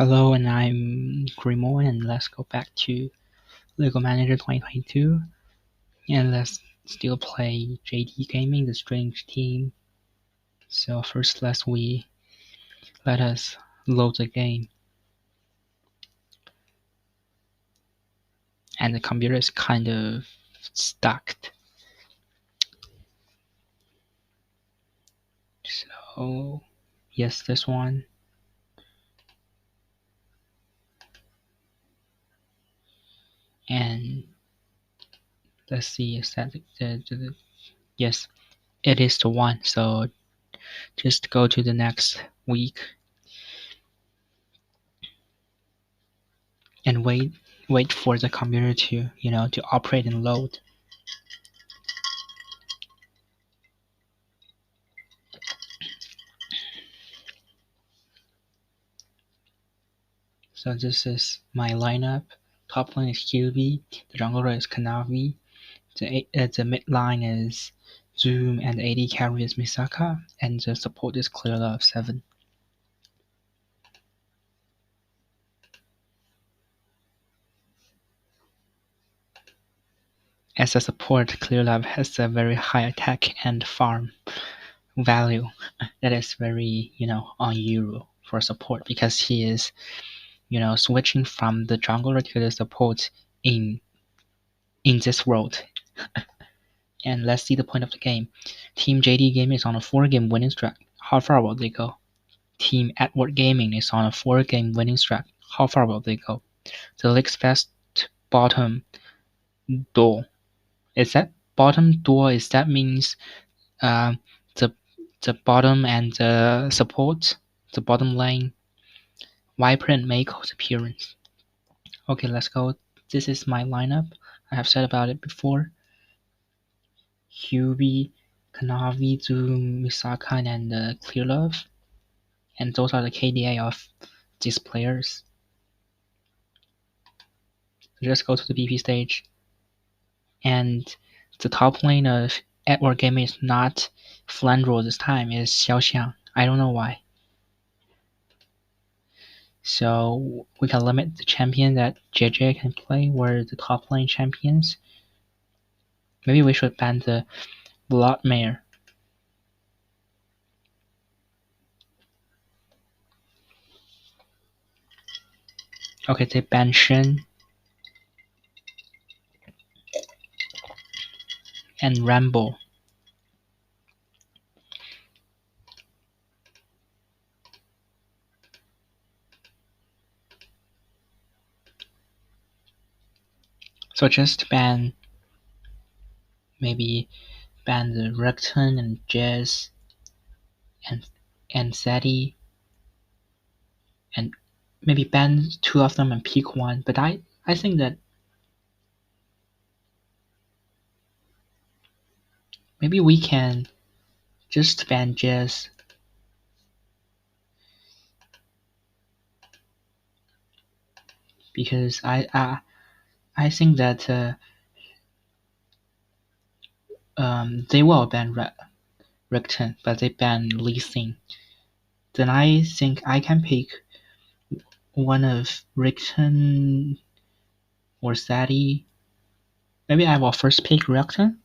Hello, and I'm Grimo, and let's go back to Lego Manager 2022, and let's still play JD Gaming, the Strange Team. So first, let us load the game, and the computer is kind of stuck. So yes, this one. And let's see, is that yes, it is the one. So just go to the next week and wait for the computer to operate and load. So this is my lineup. Top lane is Hubby, the jungler is Kanavi, the mid line is Zoom, and the AD carry is Misaka, and the support is Clearlove 7. As a support, Clearlove has a very high attack and farm value. That is very, unusual for support because he is, switching from the jungler to the support in this world. And let's see the point of the game. Team JD Gaming is on a 4-game winning streak. How far will they go? Team Edward Gaming is on a 4-game winning streak. How far will they go? The league's best bottom duel. Is that bottom duel? Is that means uh, the bottom and the support, the bottom lane, Viper and Mako's appearance. Okay, let's go. This is my lineup. I have said about it before. Hubby, Kanavi, Zoom, Misaka, and Clearlove. And those are the KDA of these players. So just go to the BP stage. And the top lane of Edward Gaming is not Flandro this time, it's Xiaoxiang. I don't know why. So we can limit the champion that JJ can play were the top lane champions. Maybe we should ban the Bloodmare. Okay, they ban Shen and Rambo. So just ban, maybe ban the Recton and Jazz and Sadie, and maybe ban 2 of them and pick one. But I think that maybe we can just ban Jazz. Because I think that they will ban Recton, but they ban Lee Sin. Then I think I can pick one of Recton or Sadie. Maybe I will first pick Recton.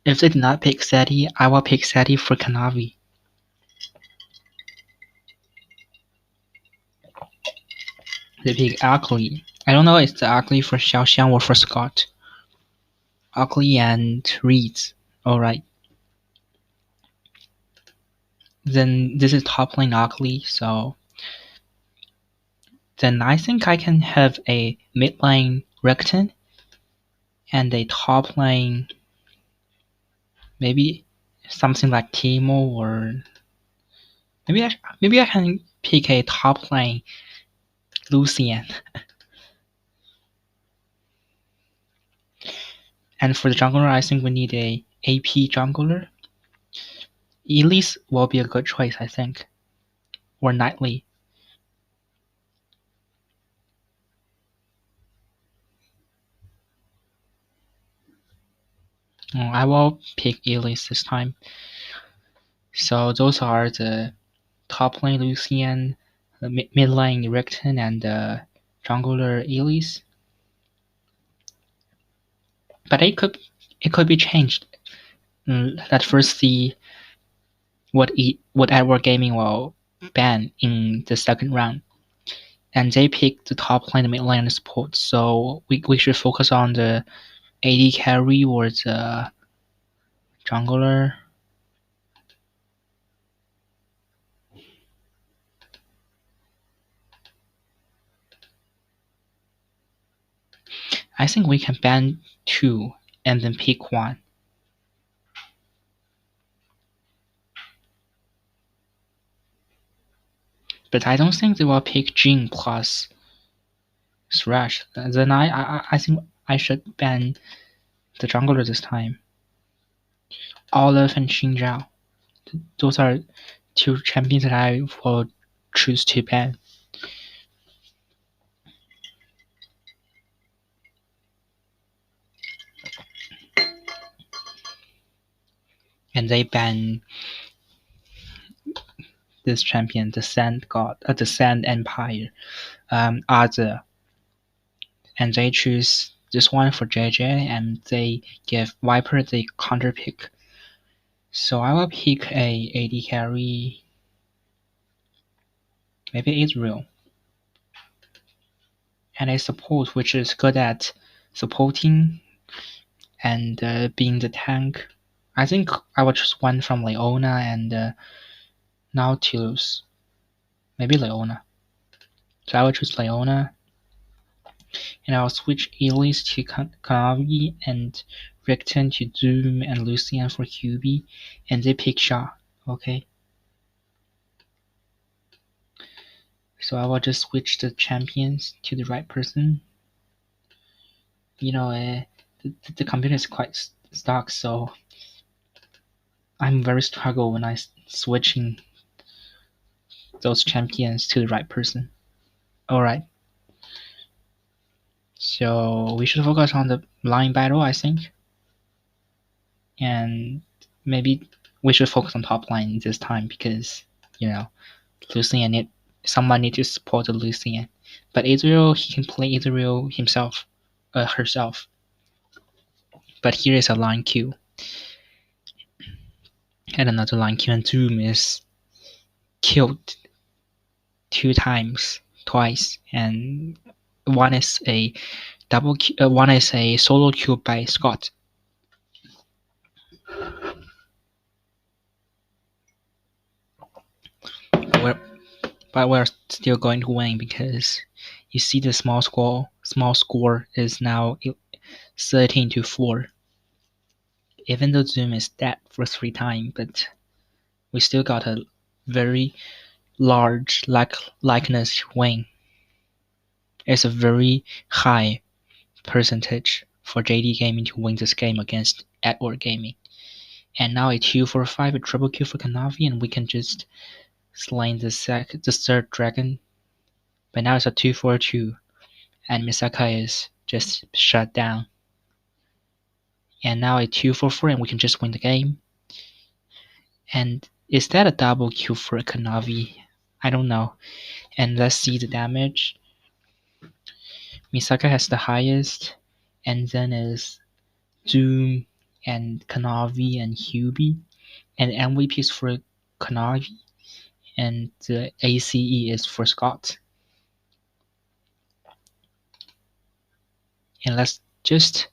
If they did not pick Sadie, I will pick Sadie for Kanavi. They pick Ugly. I don't know if it's Ugly for Xiaoxiang or for Scott. Ugly and Reeds. Alright. Then this is top lane Ugly, so then I think I can have a mid lane Recton and a top lane, maybe something like Timo, or maybe I can pick a top lane Lucian. And for the jungler, I think we need a AP jungler. Elise will be a good choice, I think, or Nightly. I will pick Elise this time. So those are the top lane Lucian, mid lane Rickton and jungler Elise. But it could be changed. Let's first see what Edward Gaming will ban in the second round. And they picked the top lane, the mid lane, and the support. So we should focus on the AD carry or the jungler. I think we can ban 2 and then pick 1. But I don't think they will pick Jin plus Thresh. Then I think I should ban the jungler this time. Olive and Xingzhao. Those are 2 champions that I will choose to ban. And they ban this champion, the Sand God, the Sand Empire, Arthur. And they choose this one for JJ, and they give Viper the counter pick. So I will pick a AD carry, maybe Israel, and a support which is good at supporting and being the tank. I think I will choose one from Leona and Nautilus, maybe Leona. So I will choose Leona, and I'll switch Elise to Kanavi and Rickton to Zoom and Lucian for Hubby, and they pick Shaw. Okay. So I will just switch the champions to the right person. You know, the computer is quite stuck, so I'm very struggle when I switching those champions to the right person. Alright. So we should focus on the line battle, I think. And maybe we should focus on top line this time because, you know, Lucian someone need to support the Lucian. But Israel, he can play Israel himself, herself. But here is a line Q. And another line Q, and Zoom is killed 2 times, twice, and one is a one is a solo kill by Scott. But we're still going to win because you see the small score is now 13-4. Even though Zoom is dead for 3 times, but we still got a very large likeness to win. It's a very high percentage for JD Gaming to win this game against Edward Gaming. And now a 2-4-5, a triple kill for Kanavi, and we can just slay the third dragon. But now it's a 2-4-2, and Misaka is just shut down. And now a 2-4-4, and we can just win the game. And is that a double kill for Kanavi? I don't know. And let's see the damage. Misaka has the highest, and then is Zoom and Kanavi and Hubby, and MVP is for Kanavi, and the ACE is for Scott. And let's just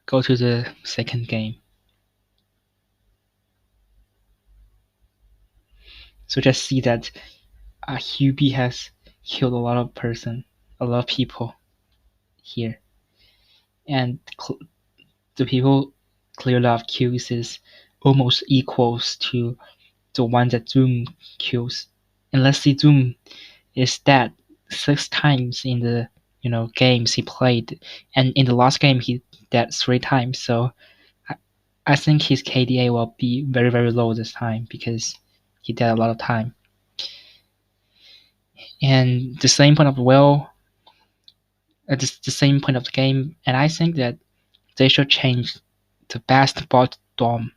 go to the second game. So just see that Hubby has killed a lot of people here, and the people Clearlove kills is almost equals to the one that Zoom kills. And let's see, Zoom is dead 6 times in the games he played, and in the last game he dead 3 times. So I think his KDA will be very, very low this time because he dead a lot of time. And the same point of the same point of the game, and I think that they should change the best bot dom.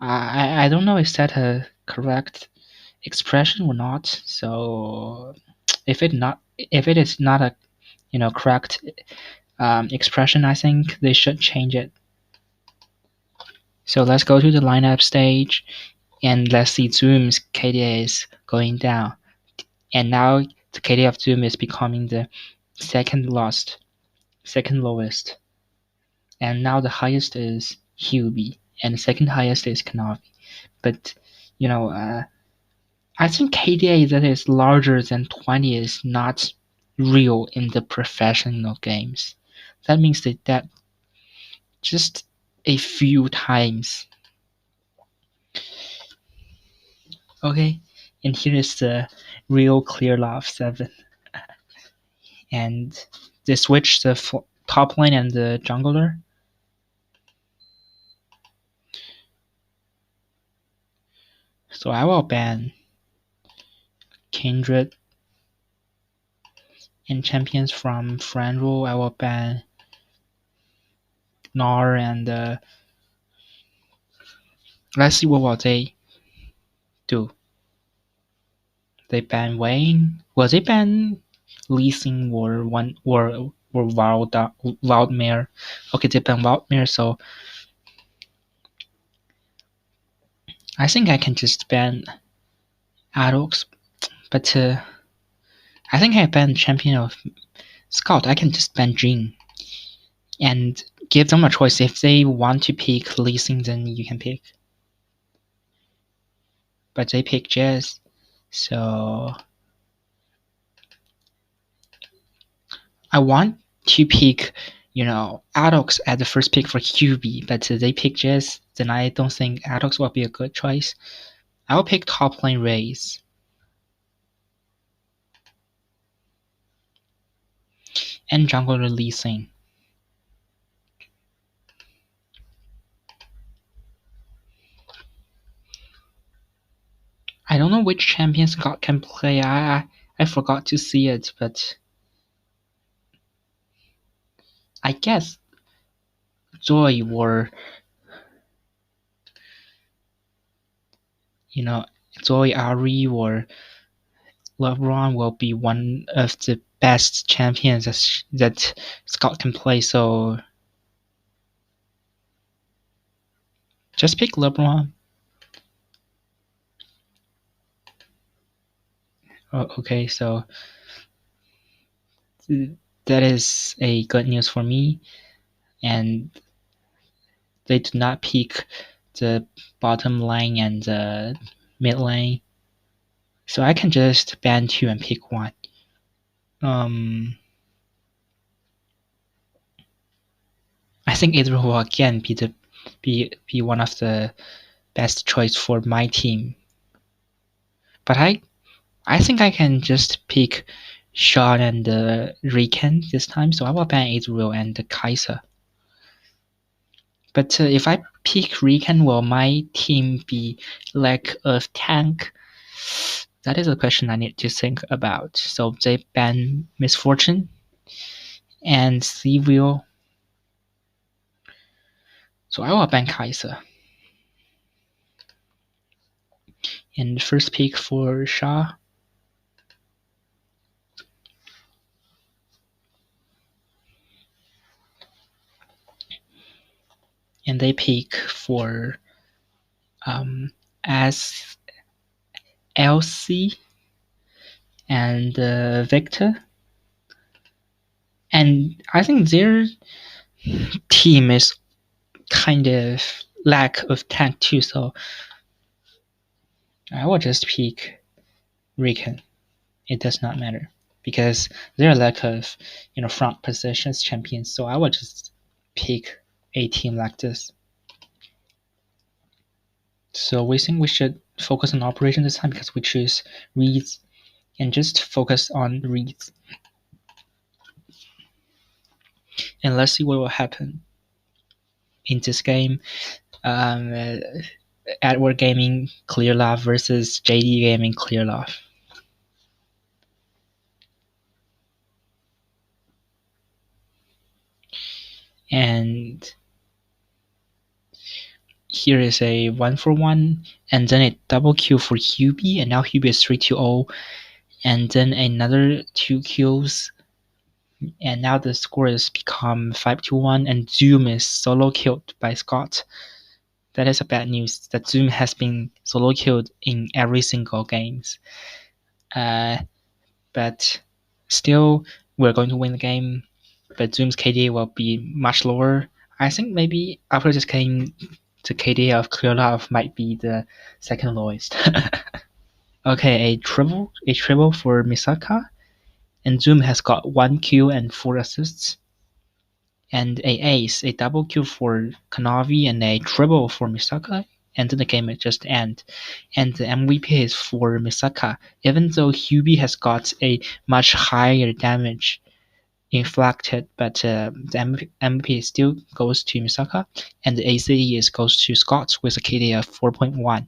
I don't know if that a correct expression or not. So if it is not a correct expression, I think they should change it. So let's go to the lineup stage, and let's see Zoom's KDA is going down, and now the KDA of Zoom is becoming the second lowest, and now the highest is Hubby, and the second highest is Kanavi. But I think KDA that is larger than 20 is not real in the professional games. That means that just a few times. Okay, and here is the real Clearlove 7. And they switch the top lane and the jungler. So I will ban Kindred and champions from friend rule. I will ban Gnar and let's see what will they do. They ban Wayne. Will they ban Lee Sin or Wildmere? Okay, they ban Wildmere, so I think I can just ban Adox, but I think I ban champion of Scout. I can just ban Jin and give them a choice. If they want to pick Lee Sin, then you can pick. But they pick Jazz, so I want to pick, Adox at the first pick for Hubby, but they pick Jazz, then I don't think Adox will be a good choice. I will pick top lane Raze. And jungler Lee Sin. I don't know which champion Scott can play. I forgot to see it, but I guess Joy or Zoe, Ari, or LeBron will be one of the best champions that Scott can play, so just pick LeBron. Oh, okay, so that is a good news for me, and they do not pick the bottom lane and the mid lane, so I can just ban 2 and pick 1. I think it will again be one of the best choice for my team, but I think I can just pick Sean and Riken this time, so I will ban Israel and Kaiser. But if I pick Riken, will my team be lack of tank? That is a question I need to think about. So they ban Misfortune and Seville. So I will ban Kaiser. And first pick for Shah. And they pick for as LC and Victor. And I think their team is kind of lack of tank too, so I will just pick Riken. It does not matter because their lack of front positions champions, so I will just pick a team like this. So we think we should focus on operation this time because we choose reads and just focus on reads. And let's see what will happen in this game. Edward Gaming Clearlove versus JD Gaming Clearlove. And here is a 1-for-1, and then a double kill for Hubby, and now Hubby is 3-0. and then another 2 kills, and now the score has become 5-1, and Zoom is solo killed by Scott. That is a bad news, that Zoom has been solo killed in every single games. But still, we're going to win the game, but Zoom's KD will be much lower. I think maybe after this game, the KD of Clearlove might be the second lowest. Okay, a triple for Misaka, and Zoom has got 1 kill and 4 assists. And a ace, a double kill for Kanavi, and a triple for Misaka, and then the game will just end. And the MVP is for Misaka, even though Hubby has got a much higher damage inflicted, but the MVP still goes to Misaka, and the ACE goes to Scott with a KD of 4.1.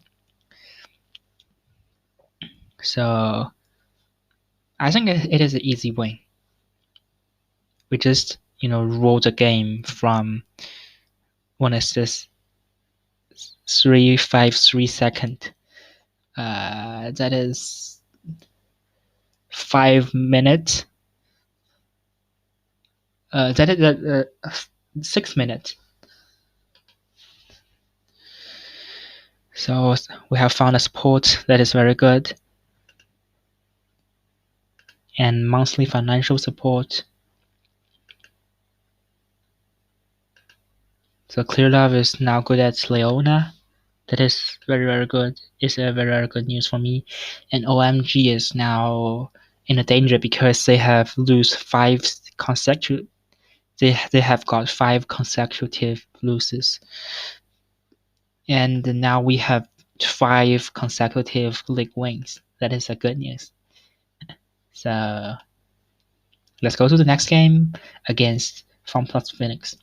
So I think it is an easy win. We just roll the game from when is this 3-5-3 second. That is 5 minutes. That is 6 minutes. So we have found a support that is very good, and monthly financial support. So Clearlove is now good at Leona. That is very good. It's a very good news for me. And OMG is now in a danger because they have lose 5 consecutive. They have got 5 consecutive losses, and now we have 5 consecutive league wins. That is a good news. So let's go to the next game against FunPlus Phoenix.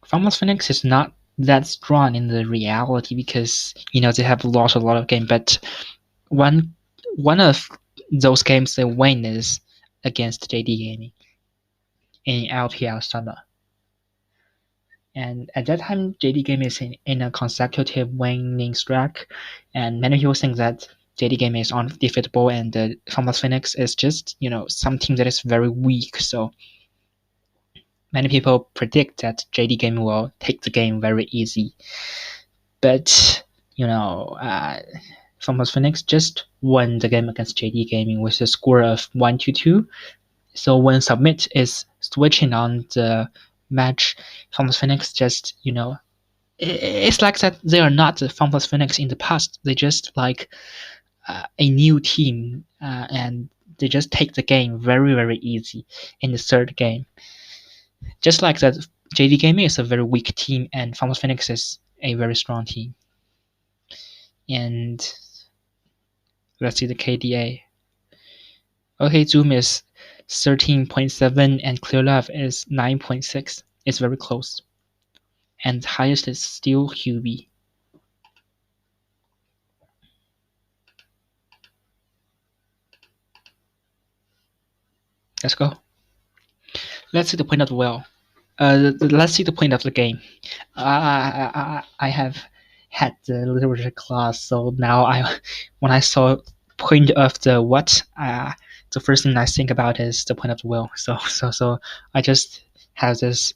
FunPlus Phoenix is not that strong in the reality because they have lost a lot of games, but one of those games they win is against JD Gaming in LPL summer. And at that time, JD Gaming is in a consecutive winning streak, and many people think that JD Gaming is undefeatable, and the FunPlus Phoenix is just some team that is very weak. So many people predict that JD Gaming will take the game very easy. But FunPlus Phoenix just won the game against JD Gaming with a score of 1-2. So when Submit is switching on the match, FunPlus Phoenix just it's like that they are not the FunPlus Phoenix in the past. They just like a new team, and they just take the game very easy in the third game. Just like that, JD Gaming is a very weak team, and FunPlus Phoenix is a very strong team. And let's see the KDA. Okay, Zoom is 13.7 and Clearlove is 9.6. It's very close. And the highest is still Hubby. Let's go. Let's see the point of the well. Let's see the point of the game. I have had the literature class, so now when I saw point of the what, the first thing I think about is the point of the well. So I just have this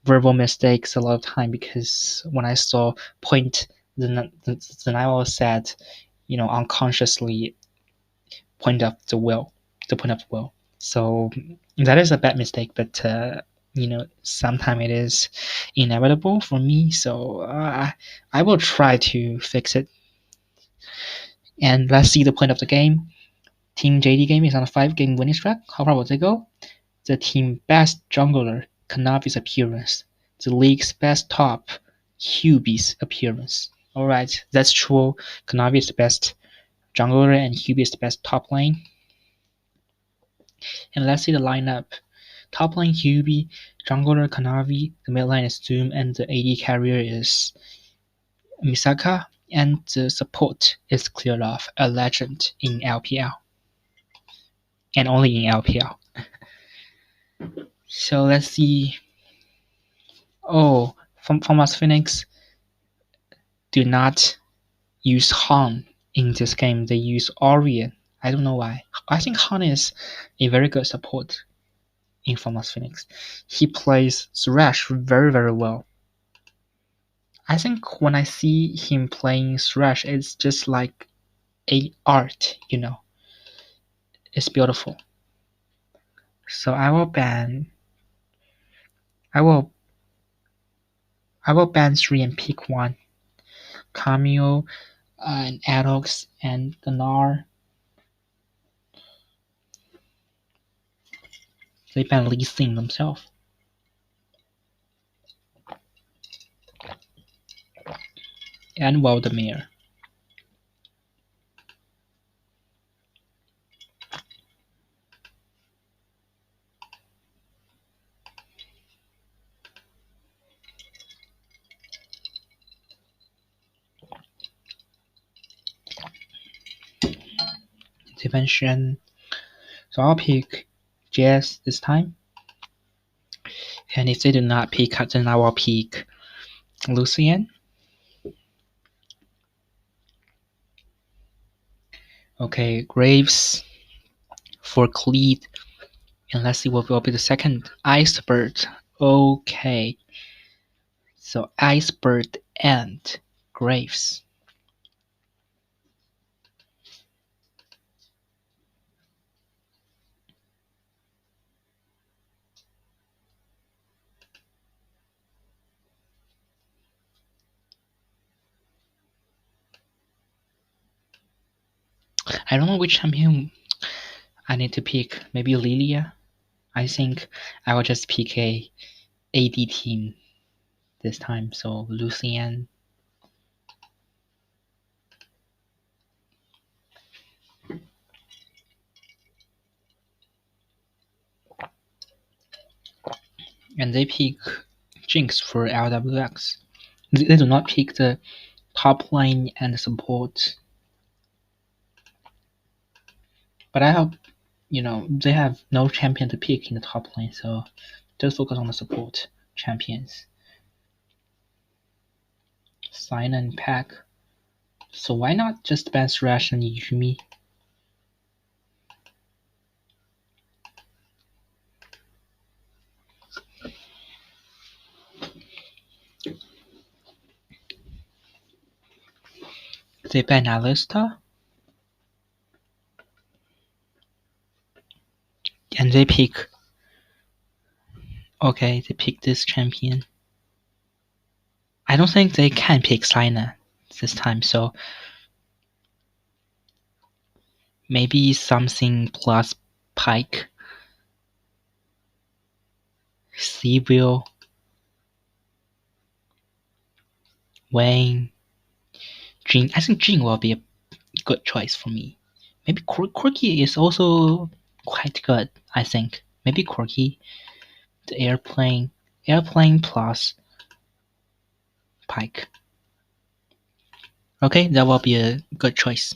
verbal mistakes a lot of time, because when I saw point, then I was said unconsciously point of the will, the point of the will. So that is a bad mistake, but sometimes it is inevitable for me. So I will try to fix it. And let's see the point of the game. Team JD Game is on a 5-game winning streak. How far will they go? The team best jungler, Kanavi's appearance. The league's best top, Hubby's appearance. Alright, that's true. Kanavi is the best jungler and Hubby is the best top lane. And let's see the lineup. Top lane Hubby, jungler Kanavi, the mid lane is Zoom, and the AD carrier is Misaka, and the support is Clearlove, a legend in LPL. And only in LPL. So let's see. Oh, FunPlus Phoenix do not use Han in this game. They use Orion I don't know why. I think Han is a very good support in Formless Phoenix. He plays Thresh very, very well. I think when I see him playing Thresh, it's just like a art, you know. It's beautiful. So I will ban. I will. I will ban 3 and pick 1. Camille, and Adox, and Gnar. They ban Lee Sin themselves. And Waldemir. Dimension. So I'll pick JS this time. And if they do not pick, then I will pick Lucian. Okay, Graves for Cleed. And let's see what will be the second. Icebird. Okay. So Icebird and Graves. I don't know which champion I need to pick. Maybe Lilia? I think I will just pick a AD team this time. So Lucian. And they pick Jinx for LWX. They do not pick the top lane and support. But I hope, they have no champion to pick in the top lane, so just focus on the support champions. Sign and pack. So why not just ban Thresh and Yumi? They ban Alista? And they pick... Okay, they pick this champion. I don't think they can pick Sina this time, so... Maybe something plus Pike. Seville. Wayne. Jin. I think Jin will be a good choice for me. Maybe Quirky is also quite good, I think. Maybe Quirky. The airplane plus Pike. Okay, that will be a good choice.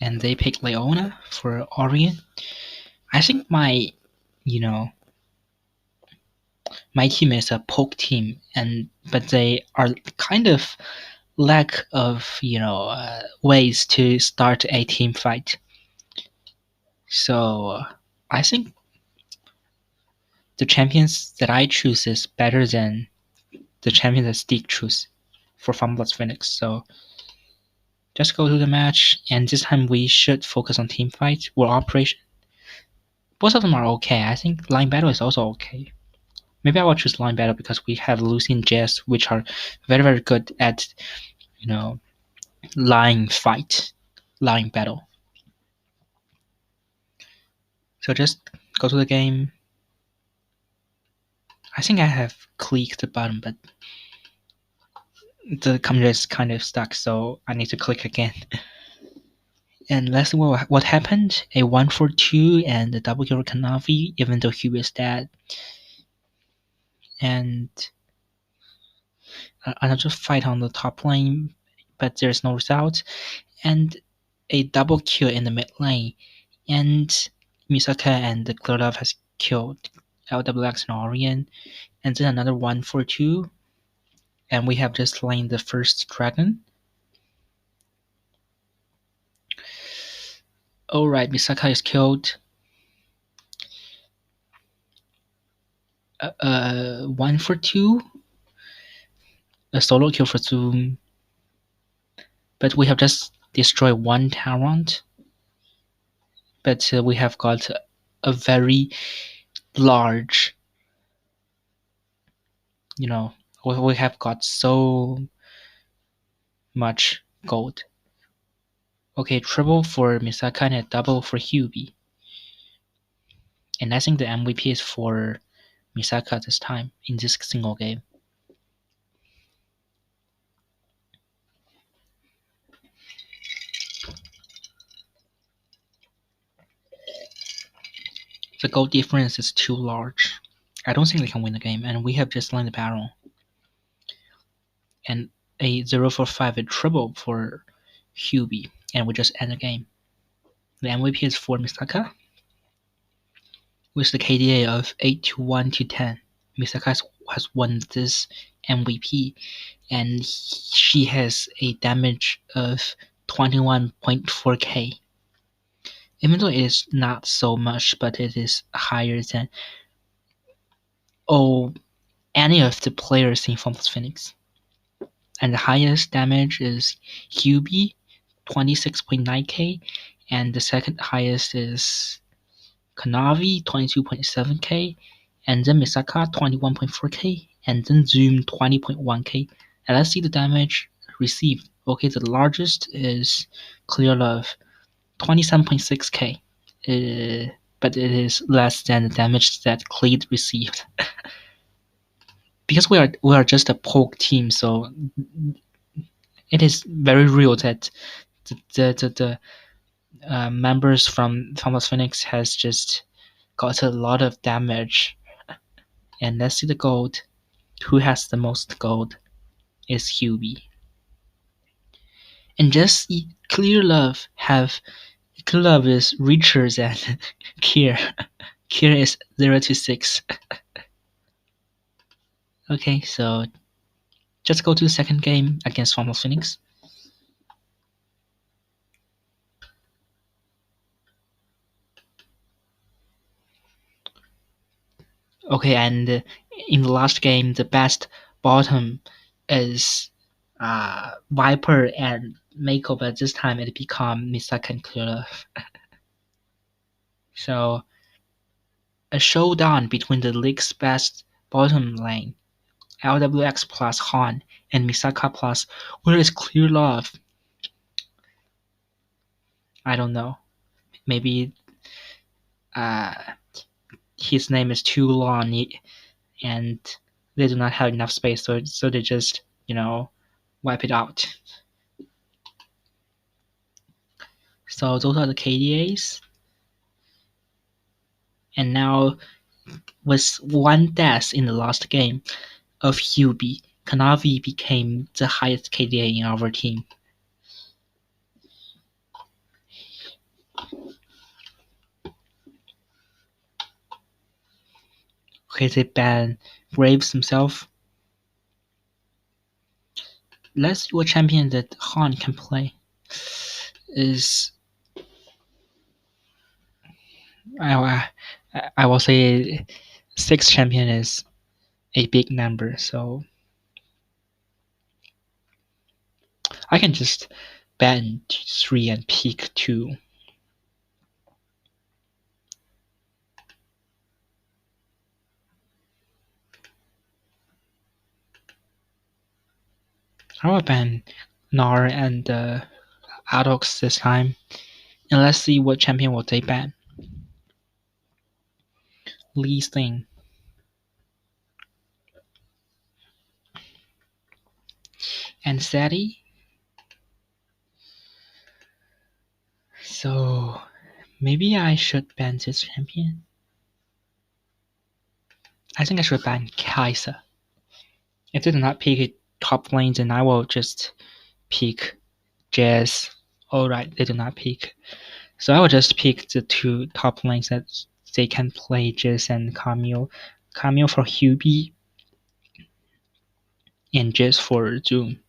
And they pick Leona for Orion. I think my team is a poke team, but they are kind of lack of ways to start a team fight. So I think the champions that I choose is better than the champion that Stick choose for Formless Phoenix. So just go to the match, and this time we should focus on team fight or operation. Both of them are okay. I think line battle is also okay. Maybe I will choose line battle because we have Lucy and Jess, which are very, very good at line fight, line battle. So just go to the game. I think I have clicked the button, but the computer is kind of stuck, so I need to click again. And let's see what happened. A 1-for-2 and a double kill Kanavi, even though Hubby is dead. And another fight on the top lane, but there's no result. And a double kill in the mid lane. And Misaka and the Clearlove has killed LWX and Orion. And then another 1-for-2. And we have just slain the first dragon. Alright, Misaka is killed. 1 for 2. A solo kill for Zoom. But we have just destroyed one Tyrant. But we have got a very large, we have got so much gold. Okay, triple for Misaka and a double for Hubby. And I think the MVP is for Misaka this time in this single game. The goal difference is too large. I don't think they can win the game, and we have just won the battle. And a 0 for 5, a triple for Hubby, and we just end the game. The MVP is for Misaka, with the KDA of 8-1-10. Misaka has won this MVP, and she has a damage of 21.4k. Even though it is not so much, but it is higher than any of the players in Formless Phoenix. And the highest damage is Hubby, 26.9k, and the second highest is Kanavi, 22.7k, and then Misaka, 21.4k, and then Zoom, 20.1k. And let's see the damage received. Okay, the largest is Clearlove, 27.6k, but it is less than the damage that Cleed received. Because we are just a poke team, so it is very real that the members from Thomas Phoenix has just got a lot of damage. And let's see the gold. Who has the most gold is Hubby. And just Clearlove is richer than Kier. Kier is 0-6. Okay, so just go to the second game against Thomas Phoenix. Okay, and in the last game, the best bottom is Viper and Mako, but this time it become Misaka and Clearlove. So a showdown between the league's best bottom lane, LWX plus Han, and Misaka plus where is Clearlove? I don't know. Maybe his name is too long and they do not have enough space, so they just, wipe it out. So those are the KDAs. And now, with one death in the last game of Hubby, Kanavi became the highest KDA in our team. Okay, they ban Graves himself. Let's see what champion that Han can play. I will say 6 champion is a big number, so I can just ban 3 and pick 2. I will ban Nar and Adox this time, and let's see what champion will they ban. Lee Sing. And Sadie. So maybe I should ban this champion. I think I should ban Kaiser. If they do not pick a top lane, then I will just pick Jazz. Alright, they do not pick. So I will just pick the 2 top lanes that they can play, Jazz and Camille. Camille for Hubby. and just for Zoom.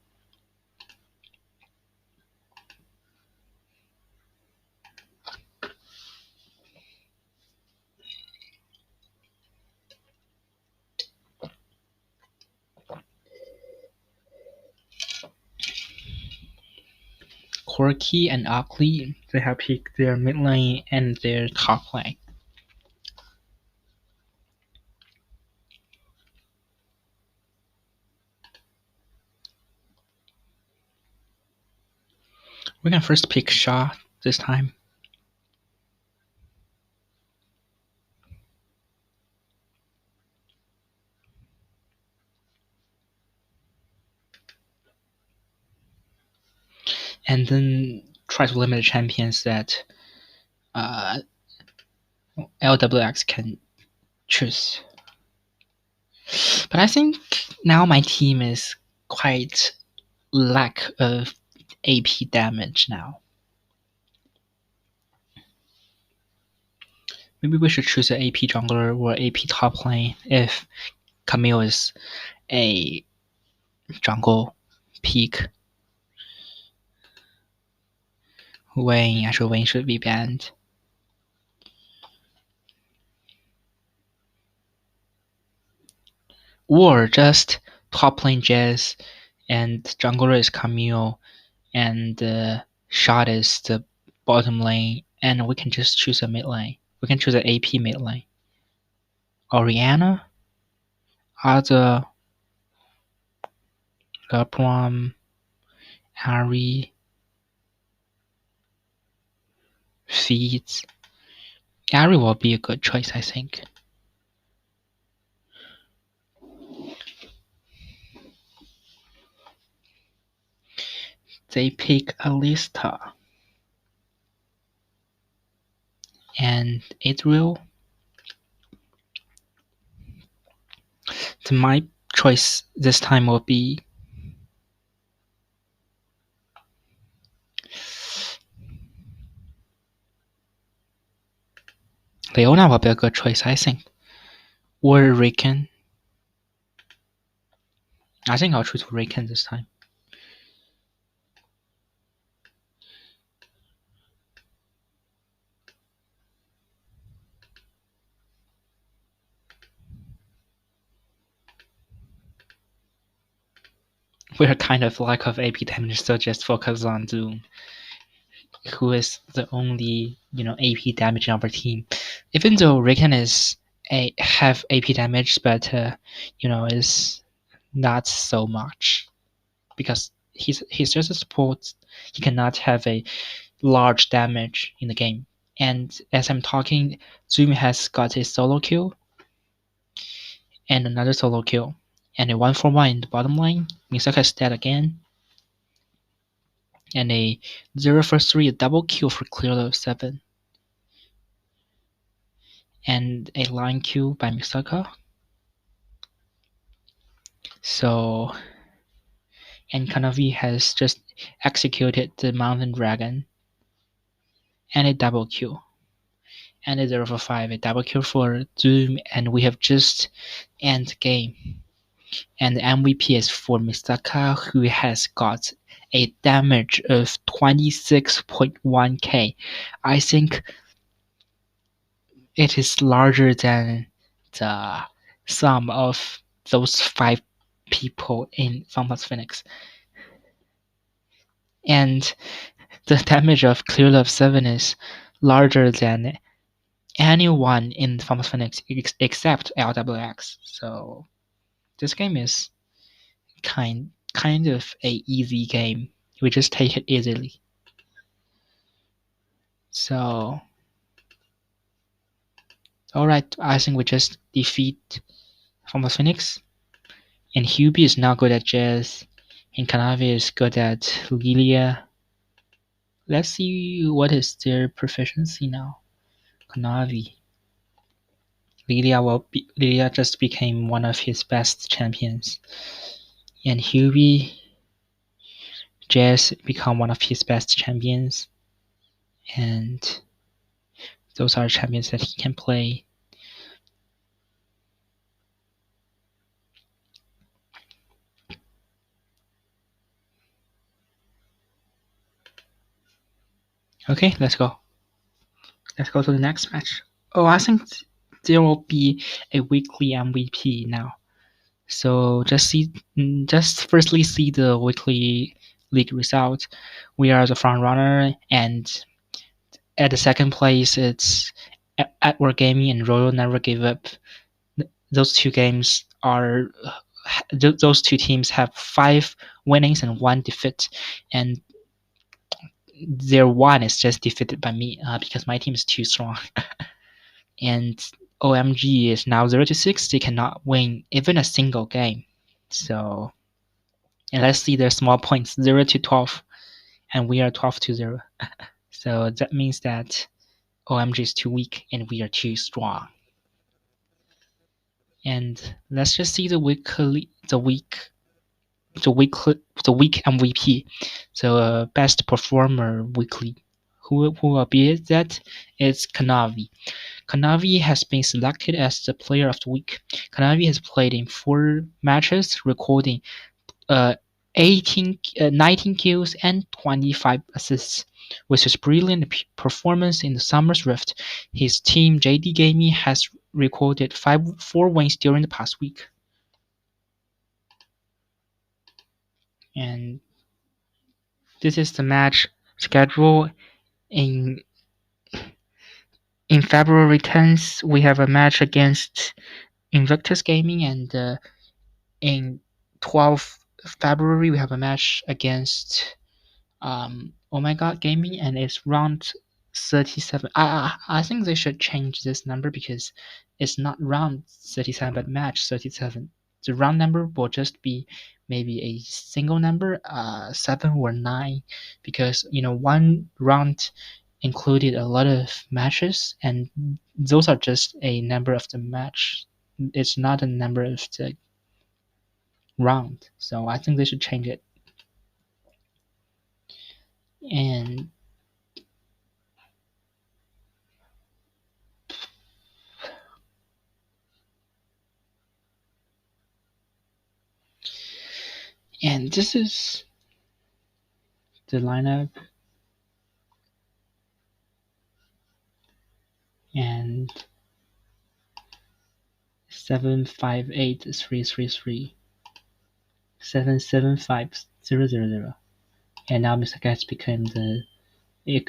Quirky and ugly, they have picked their mid lane and their top lane. We can first pick Shaw this time. And then try to limit the champions that LWX can choose. But I think now my team is quite lack of AP damage now. Maybe we should choose an AP jungler or AP top lane if Camille is a jungle peak. Wayne should be banned. Or just top lane Jazz and jungler is Camille and shot is the bottom lane, and we can just choose a mid lane. We can choose an AP mid lane. Oriana, other LeBron, Harry, Feeds. Harry will be a good choice, I think. They pick Alista and Israel. My choice this time will be Leona will be a good choice, I think. Or Riken. I think I'll choose Riken this time. We're kind of lack of AP damage, so just focus on Doom, who is the only AP damage in our team. Even though Riken is have AP damage, but is not so much because he's just a support. He cannot have a large damage in the game. And as I'm talking, Zoom has got a solo kill and another solo kill, and a 1-for-1 in the bottom lane. Misaka is dead again. And a 0-for-3 double kill for Clearlove 7. And a line kill by Misaka. So, and Kanavi has just executed the Mountain Dragon. And a double kill. And a 0-for-5, a double kill for Zoom, and we have just end game. And the MVP is for Misaka, who has got a damage of 26.1k. I think it is larger than the sum of those 5 people in Funplus Phoenix. And the damage of Clearlove 7 is larger than anyone in Funplus Phoenix except LWX. So this game is kind of a easy game. We just take it easily. So alright, I think we just defeat Funplus Phoenix. And Hubby is now good at Jazz, and Kanavi is good at Lilia. Let's see what is their proficiency now. Kanavi. Lilia just became one of his best champions. And Hubby, Jazz become one of his best champions. And those are champions that he can play. Okay, let's go. Let's go to the next match. Oh, I think there will be a weekly MVP now. So just firstly see the weekly league result. We are the front runner, and at the second place it's Edward Gaming and Royal Never Give Up. Those two games are those two teams have 5 winnings and 1 defeat, and their one is just defeated by me because my team is too strong. And OMG is now 0-6. They cannot win even a single game. So, and let's see their small points 0-12, and we are 12-0. So that means that OMG is too weak and we are too strong. And let's just see the week MVP. So best performer weekly. Who will be that? It's Kanavi. Kanavi has been selected as the player of the week. Kanavi has played in 4 matches, recording 19 kills and 25 assists. With his brilliant performance in the Summer's Rift, his team JDG has recorded 4 wins during the past week. And this is the match schedule. In February 10th, we have a match against Invictus Gaming, and in 12th February, we have a match against Oh My God Gaming, and it's round 37. I think they should change this number because it's not round 37 but match 37. The round number will just be maybe a single number, 7 or 9, because one round included a lot of matches, and those are just a number of the match. It's not a number of the round, so I think they should change it. And this is the lineup, and 758-333, 775-000, and now Misaka has become the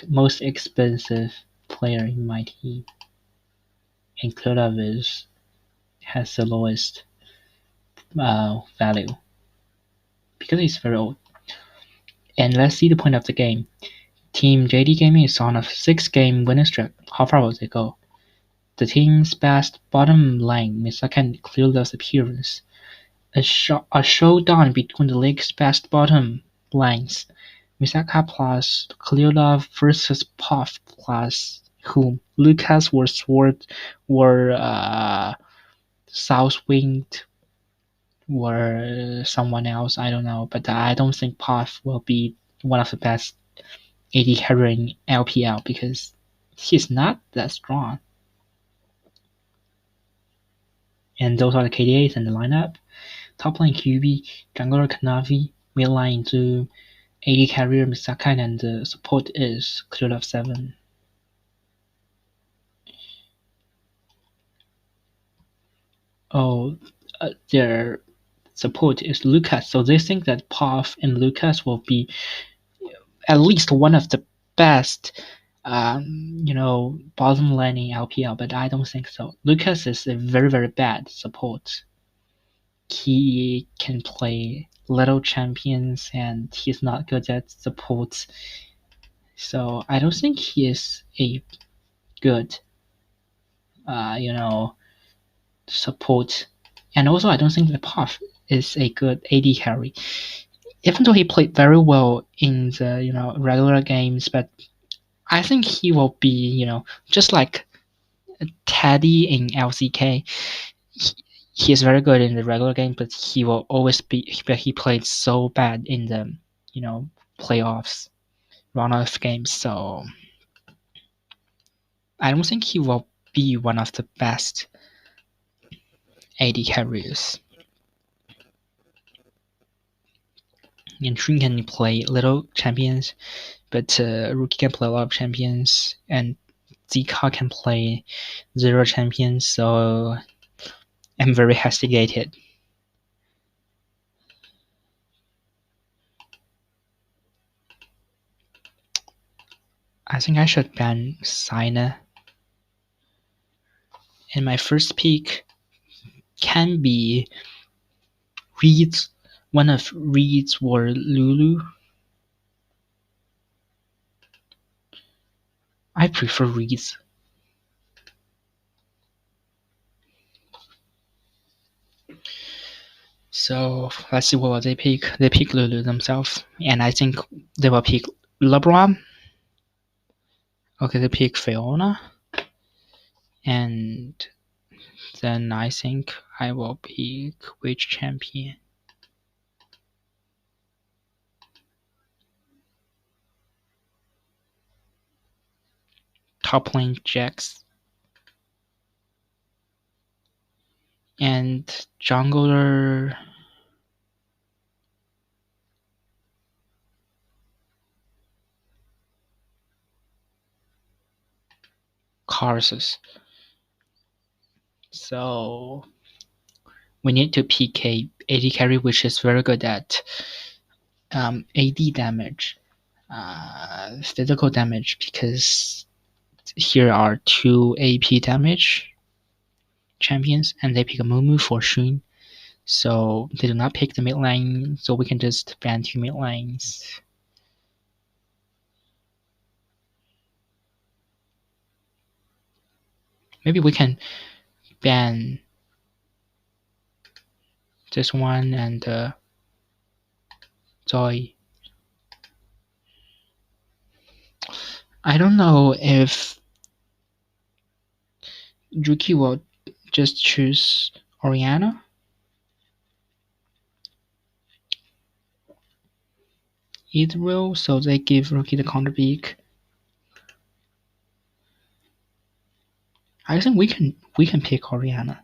most expensive player in my team, and Clearlove has the lowest value because he's very old. And let's see the point of the game. Team JD Gaming is on a 6-game winning streak. How far will they go? The team's best bottom lane, Misaka and Clearlove's appearance. A showdown between the league's best bottom lanes. Misaka plus Clearlove versus Puff plus whom? Lucas or Sword or Southwind or someone else, I don't know. But I don't think Puff will be one of the best AD carry in LPL because he's not that strong. And those are the KDAs and the lineup. Top lane Hubby, jungler Kanavi, mid lane Zoom, AD carrier Misaka, and the support is Clearlove 7. Oh, their support is Lucas, so they think that Puff and Lucas will be at least one of the best bottom lane in LPL, but I don't think so. Lucas is a very, very bad support. He can play little champions and he's not good at support. So I don't think he is a good support. And also I don't think the Puff is a good AD carry. Even though he played very well in the regular games, but I think he will be just like Teddy in LCK. He is very good in the regular game, but he will always be. But he played so bad in the playoffs, runoff games. So I don't think he will be one of the best AD carriers. and Shun can play little champions, but Rookie can play a lot of champions, and Zika can play 0 champions, so I'm very hesitated. I think I should ban Sina. And my first pick can be Reed's, one of Reed's or Lulu. I prefer Reed's. So let's see what will they pick. They pick Lulu themselves, and I think they will pick LeBron. Okay, they pick Fiona, and then I think I will pick which champion? Top lane Jax. And jungler Karsus. So we need to pick a AD carry which is very good at AD damage, physical damage, because here are 2 AP damage champions, and they pick a Mumu for Shun. So they do not pick the mid lane, so we can just ban 2 mid lanes. Maybe we can ban this one and Zoe. I don't know if Yuki will just choose Oriana. It will, so they give Rookie the counter pick. I think we can pick Oriana.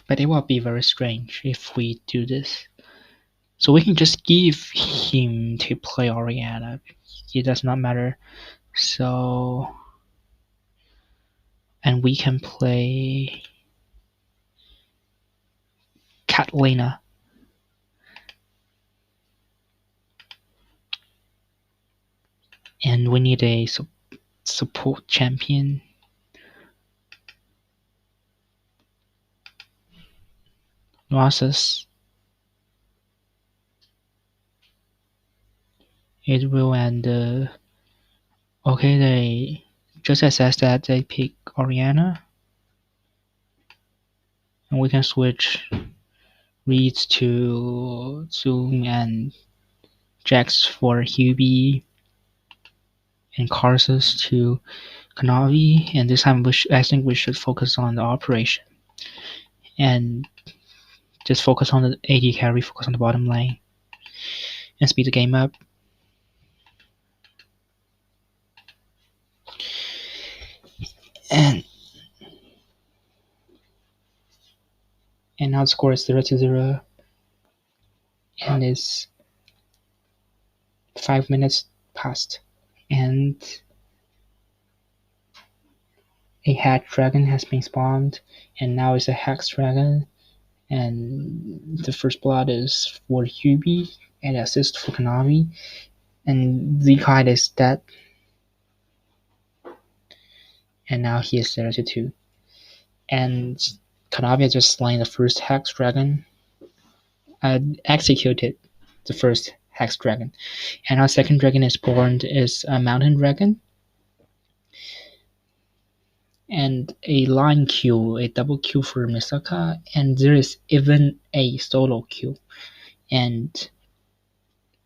But it will be very strange if we do this. So we can just give him to play Oriana. It does not matter. So, and we can play Catalina. And we need a support champion. Rosas. It will, and okay, they just assess that they pick Oriana, and we can switch Reeds to Zoom and Jax for Hubby, and Karsus to Kanavi. And this time I think we should focus on the operation and just focus on the AD carry, focus on the bottom lane, and speed the game up. And now the score is 0-0, and it's 5 minutes past, and a hat dragon has been spawned, and now it's a hex dragon, and the first blood is for Hubby, and assist for Kanavi, and Zika is dead, and now he is 0-2, and Kanavi just slain the first hex dragon, executed the first hex dragon, and our second dragon is born is a mountain dragon, and a line kill, a double kill for Misaka, and there is even a solo kill. And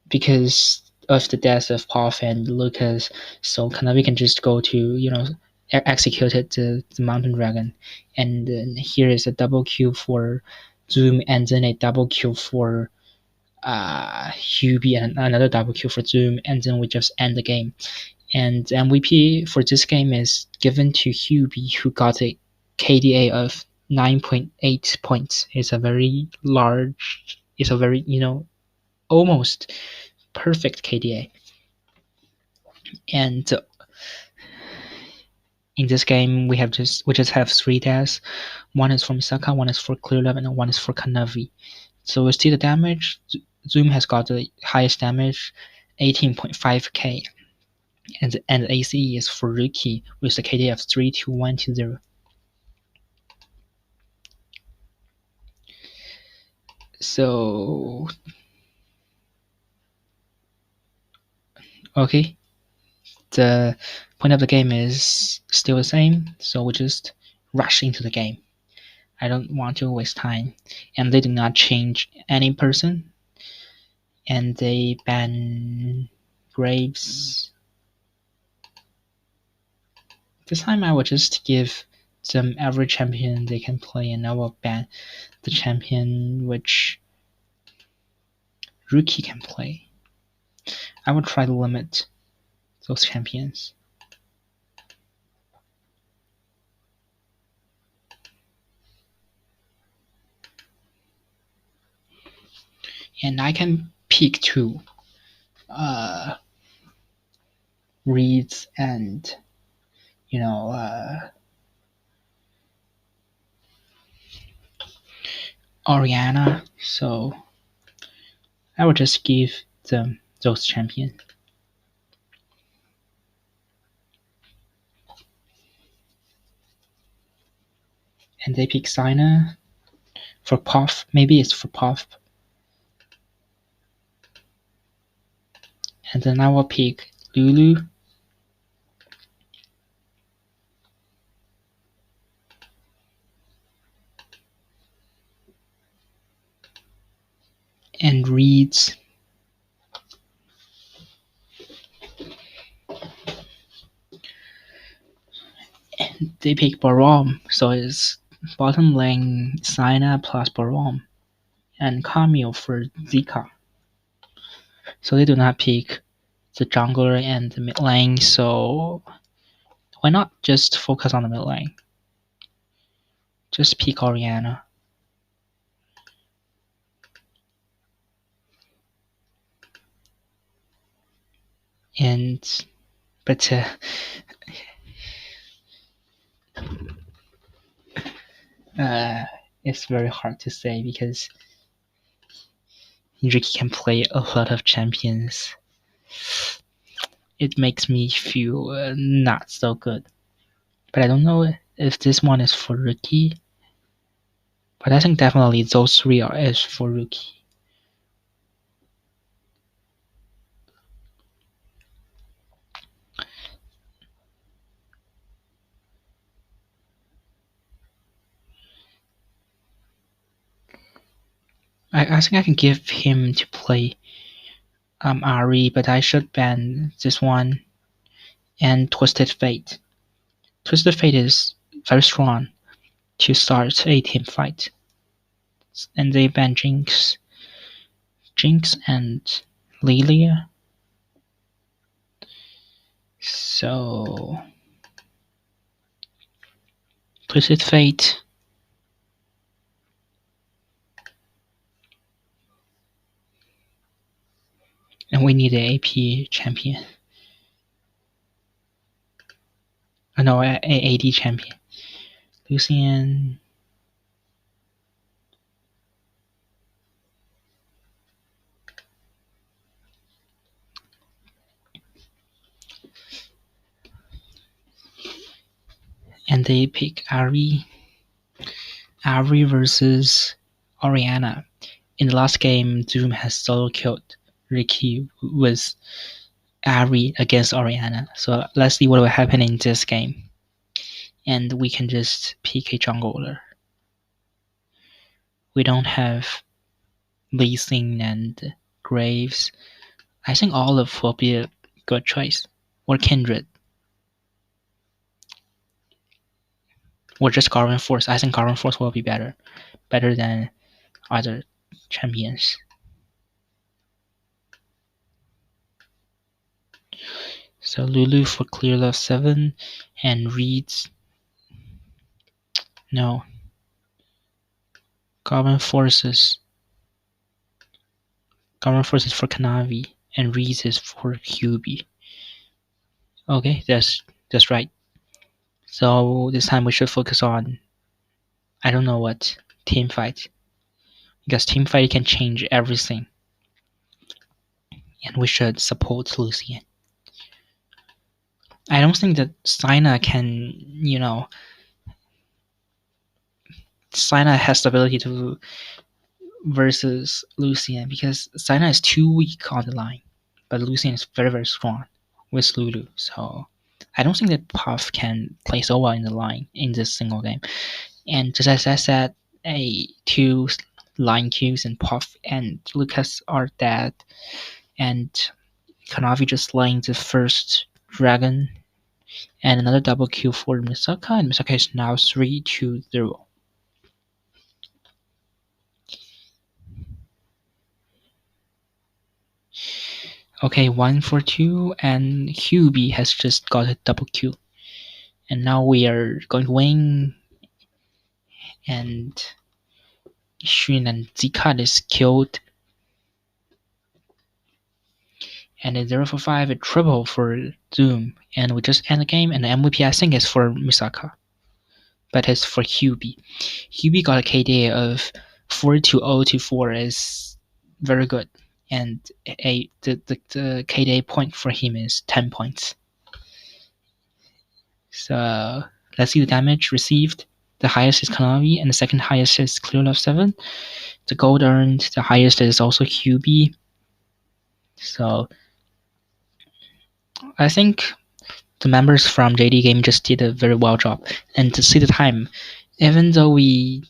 because of the death of Puff and Lucas, so Kanavi can just go to, execute the mountain dragon. And here is a double kill for Zoom, and then a double kill for Hubby, and another double kill for Zoom, and then we just end the game. And MVP for this game is given to Hubby, who got a KDA of 9.8 points. It's a very large, it's a very, almost perfect KDA. And in this game, we just have 3 deaths. One is for Misaka, one is for Clearlove, and one is for Kanavi. So we see the damage. Zoom has got the highest damage, 18.5k, and the ACE is for Rookie with the KD of 32120. So okay, the point of the game is still the same, so we just rush into the game. I don't want to waste time, and they do not change any person, and they ban Graves. This time I will just give them every champion they can play, and I will ban the champion which Rookie can play. I will try to limit those champions. And I can pick 2 Reeds and Oriana, so I will just give them those champions. And they pick Sina for Puff. Maybe it's for Puff. And then I will pick Lulu. And Reeds. And they pick Barom, so it's bottom lane Sina plus Barom. And Camille for Zika. So they do not pick the jungler and the mid lane, so why not just focus on the mid lane? Just pick Oriana. But it's very hard to say because Ricky can play a lot of champions. It makes me feel not so good. But I don't know if this one is for Ricky. But I think definitely those 3 is for Ricky. I think I can give him to play Ari, but I should ban this one and Twisted Fate. Twisted Fate is very strong to start a team fight. And they ban Jinx and Lilia. So Twisted Fate. And we need an AP champion. No, an AD champion. Lucian. And they pick Ari. Ari versus Oriana. In the last game, Zoom has solo killed Ricky with Ari against Oriana. So let's see what will happen in this game. And we can just pick a jungler. We don't have Lee Sin and Graves. I think Olive will be a good choice. Or Kindred. Or just Garden Force. I think Garden Force will be better. Better than other champions. So Lulu for Clearlove 7 and Reeds. No. Government Forces. Government Forces for Kanavi and Reese is for Hubby. Okay, that's right. So this time we should focus on, I don't know what, team fight. Because team fight can change everything. And we should support Lucian. I don't think that Sina can, Sina has the ability to versus Lucian because Sina is too weak on the line. But Lucian is very, very strong with Lulu. So I don't think that Puff can play so well in the line in this single game. And just as I said, two line queues and Puff and Lucas are dead. And Kanavi just laying the first dragon. And another double kill for Misaka. And Misaka is now 3-0. Okay, 1-2, and Hubby has just got a double kill. And now we are going to win. And Shin and Zika is killed. And a 0-for-5, a triple for Zoom. And we just end the game, and the MVP I think is for Misaka. But it's for Hubby. Hubby got a KD of 4-0-4 is very good. And the KD point for him is 10 points. So let's see the damage received. The highest is Kanavi, and the second highest is Clearlove 7. The gold earned, the highest is also Hubby. So I think the members from JD Game just did a very well job. And to see the time, even though we,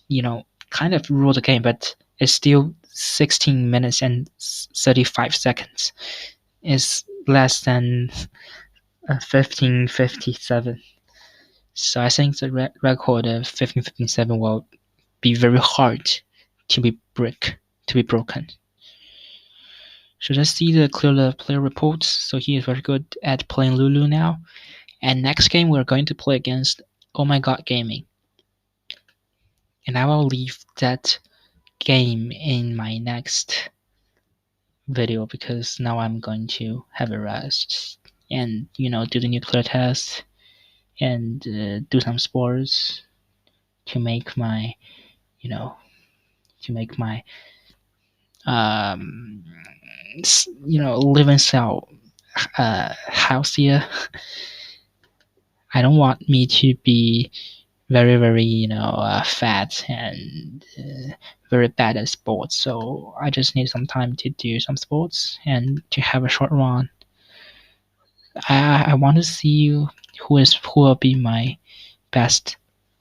kind of ruled the game, but it's still 16 minutes and 35 seconds. It's less than 15:57. So I think the record of 15:57 will be very hard to be broken. So let's see the Clearlove player reports. So he is very good at playing Lulu now. And next game we're going to play against Oh My God Gaming. And I will leave that game in my next video because now I'm going to have a rest and do the nuclear test and do some sports to make my living cell healthier. I don't want me to be very, very, fat and very bad at sports. So I just need some time to do some sports and to have a short run. I want to see who will be my best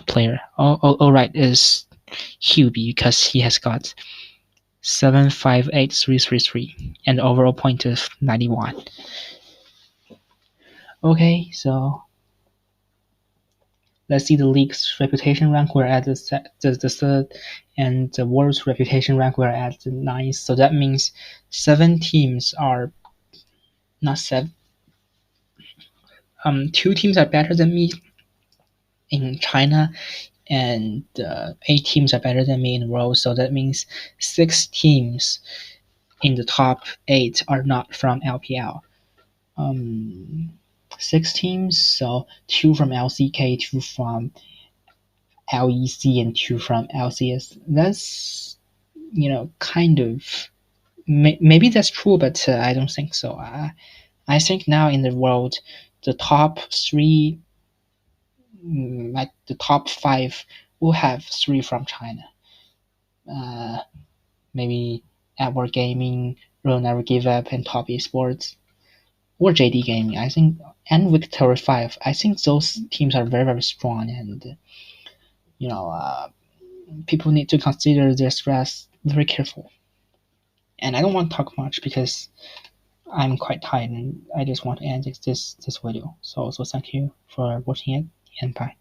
player. All right, is Hubby because he has got 758,333 and overall point of 91. Okay, so let's see the league's reputation rank. We're at the third, and the world's reputation rank. We're at the 9th. So that means 7 teams are not 7. 2 teams are better than me in China, and 8 teams are better than me in the world. So that means 6 teams in the top 8 are not from LPL. 6 teams, so 2 from LCK, 2 from LEC, and 2 from LCS. That's, kind of, maybe that's true, but I don't think so. I think now in the world, the top 3, like the top 5, will have 3 from China. Maybe Edward Gaming, Will Never Give Up, and Top Esports, or JD Gaming, I think, and Victory 5. I think those teams are very, very strong, and people need to consider their stress very careful. And I don't want to talk much because I'm quite tired and I just want to end this video. So thank you for watching it, and bye.